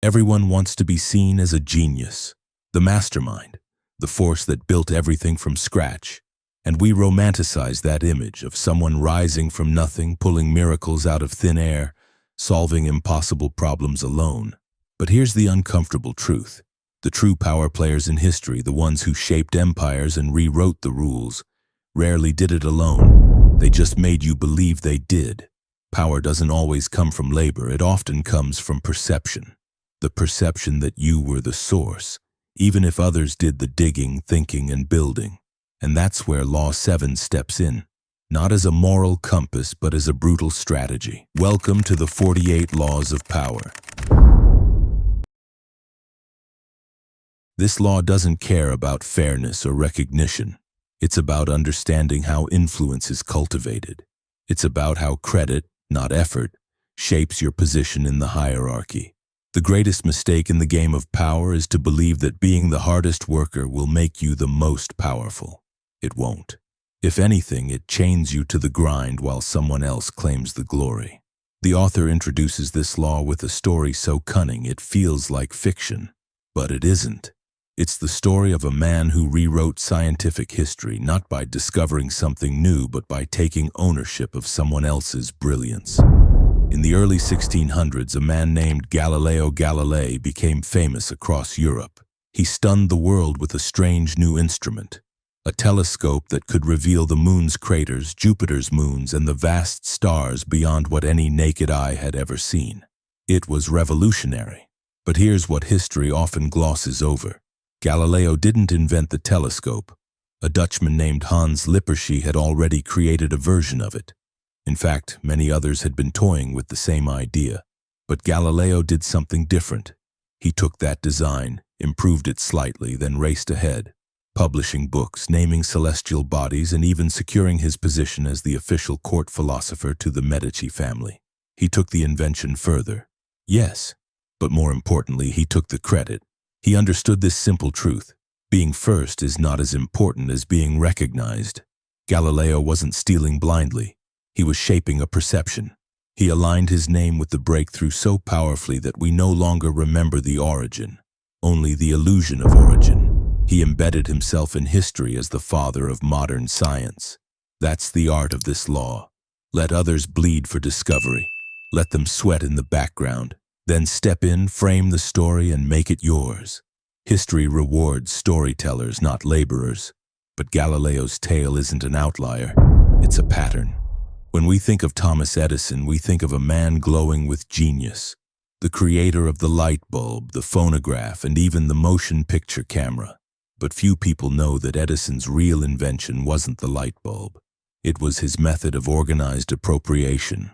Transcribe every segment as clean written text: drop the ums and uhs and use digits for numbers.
Everyone wants to be seen as a genius, the mastermind, the force that built everything from scratch. And we romanticize that image of someone rising from nothing, pulling miracles out of thin air, solving impossible problems alone. But here's the uncomfortable truth. The true power players in history, the ones who shaped empires and rewrote the rules, rarely did it alone. They just made you believe they did. Power doesn't always come from labor, it often comes from perception. The perception that you were the source, even if others did the digging, thinking, and building. And that's where Law 7 steps in, not as a moral compass, but as a brutal strategy. Welcome to the 48 Laws of Power. This law doesn't care about fairness or recognition. It's about understanding how influence is cultivated. It's about how credit, not effort, shapes your position in the hierarchy. The greatest mistake in the game of power is to believe that being the hardest worker will make you the most powerful. It won't. If anything, it chains you to the grind while someone else claims the glory. The author introduces this law with a story so cunning it feels like fiction, but it isn't. It's the story of a man who rewrote scientific history, not by discovering something new, but by taking ownership of someone else's brilliance. In the early 1600s, a man named Galileo Galilei became famous across Europe. He stunned the world with a strange new instrument, a telescope that could reveal the moon's craters, Jupiter's moons, and the vast stars beyond what any naked eye had ever seen. It was revolutionary. But here's what history often glosses over. Galileo didn't invent the telescope. A Dutchman named Hans Lippershey had already created a version of it. In fact, many others had been toying with the same idea. But Galileo did something different. He took that design, improved it slightly, then raced ahead, publishing books, naming celestial bodies, and even securing his position as the official court philosopher to the Medici family. He took the invention further. Yes, but more importantly, he took the credit. He understood this simple truth. Being first is not as important as being recognized. Galileo wasn't stealing blindly. He was shaping a perception. He aligned his name with the breakthrough so powerfully that we no longer remember the origin, only the illusion of origin. He embedded himself in history as the father of modern science. That's the art of this law. Let others bleed for discovery. Let them sweat in the background. Then step in, frame the story, and make it yours. History rewards storytellers, not laborers. But Galileo's tale isn't an outlier. It's a pattern. When we think of Thomas Edison, we think of a man glowing with genius, the creator of the light bulb, the phonograph, and even the motion picture camera. But few people know that Edison's real invention wasn't the light bulb. It was his method of organized appropriation.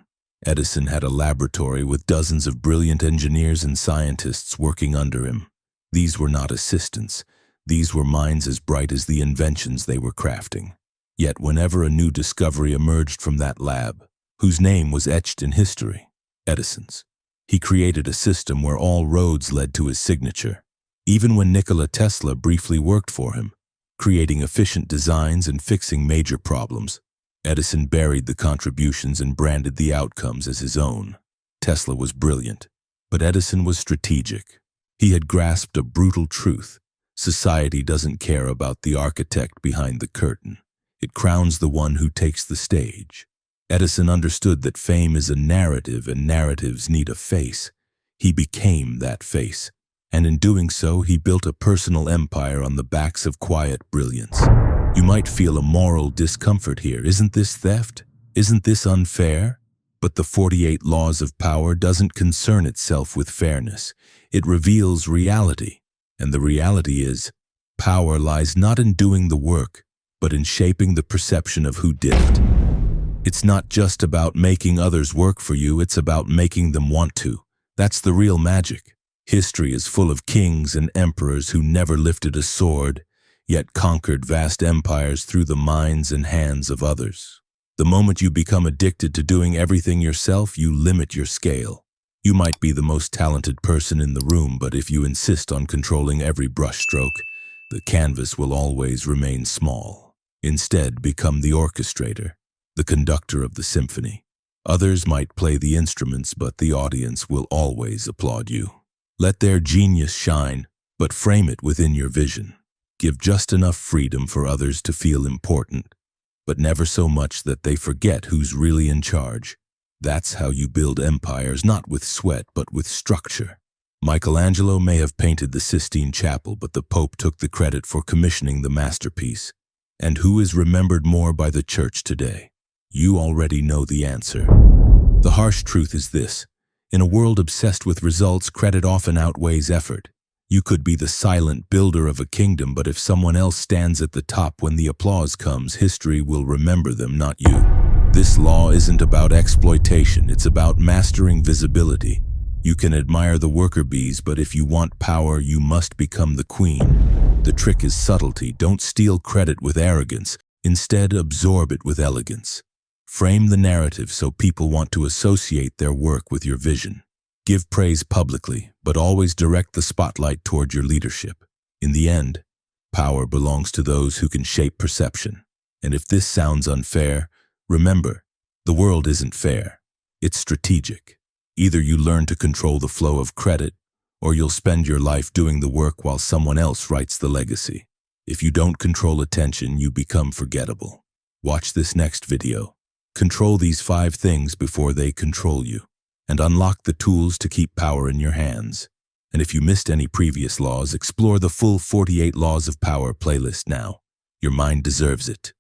Edison had a laboratory with dozens of brilliant engineers and scientists working under him. These were not assistants. These were minds as bright as the inventions they were crafting. Yet whenever a new discovery emerged from that lab, whose name was etched in history, Edison's, he created a system where all roads led to his signature. Even when Nikola Tesla briefly worked for him, creating efficient designs and fixing major problems, Edison buried the contributions and branded the outcomes as his own. Tesla was brilliant, but Edison was strategic. He had grasped a brutal truth. Society doesn't care about the architect behind the curtain. It crowns the one who takes the stage. Edison understood that fame is a narrative and narratives need a face. He became that face, and in doing so, he built a personal empire on the backs of quiet brilliance. You might feel a moral discomfort here. Isn't this theft? Isn't this unfair? But the 48 Laws of Power doesn't concern itself with fairness. It reveals reality. And the reality is, power lies not in doing the work, but in shaping the perception of who did it. It's not just about making others work for you, it's about making them want to. That's the real magic. History is full of kings and emperors who never lifted a sword, yet conquered vast empires through the minds and hands of others. The moment you become addicted to doing everything yourself, you limit your scale. You might be the most talented person in the room, but if you insist on controlling every brushstroke, the canvas will always remain small. Instead, become the orchestrator, the conductor of the symphony. Others might play the instruments, but the audience will always applaud you. Let their genius shine, but frame it within your vision. Give just enough freedom for others to feel important, but never so much that they forget who's really in charge. That's how you build empires, not with sweat, but with structure. Michelangelo may have painted the Sistine Chapel, but the Pope took the credit for commissioning the masterpiece. And who is remembered more by the Church today? You already know the answer. The harsh truth is this: in a world obsessed with results, credit often outweighs effort. You could be the silent builder of a kingdom, but if someone else stands at the top when the applause comes, history will remember them, not you. This law isn't about exploitation, it's about mastering visibility. You can admire the worker bees, but if you want power, you must become the queen. The trick is subtlety. Don't steal credit with arrogance. Instead, absorb it with elegance. Frame the narrative so people want to associate their work with your vision. Give praise publicly, but always direct the spotlight toward your leadership. In the end, power belongs to those who can shape perception. And if this sounds unfair, remember, the world isn't fair. It's strategic. Either you learn to control the flow of credit, or you'll spend your life doing the work while someone else writes the legacy. If you don't control attention, you become forgettable. Watch this next video. Control these 5 things before they control you, and unlock the tools to keep power in your hands. And if you missed any previous laws, explore the full 48 Laws of Power playlist now. Your mind deserves it.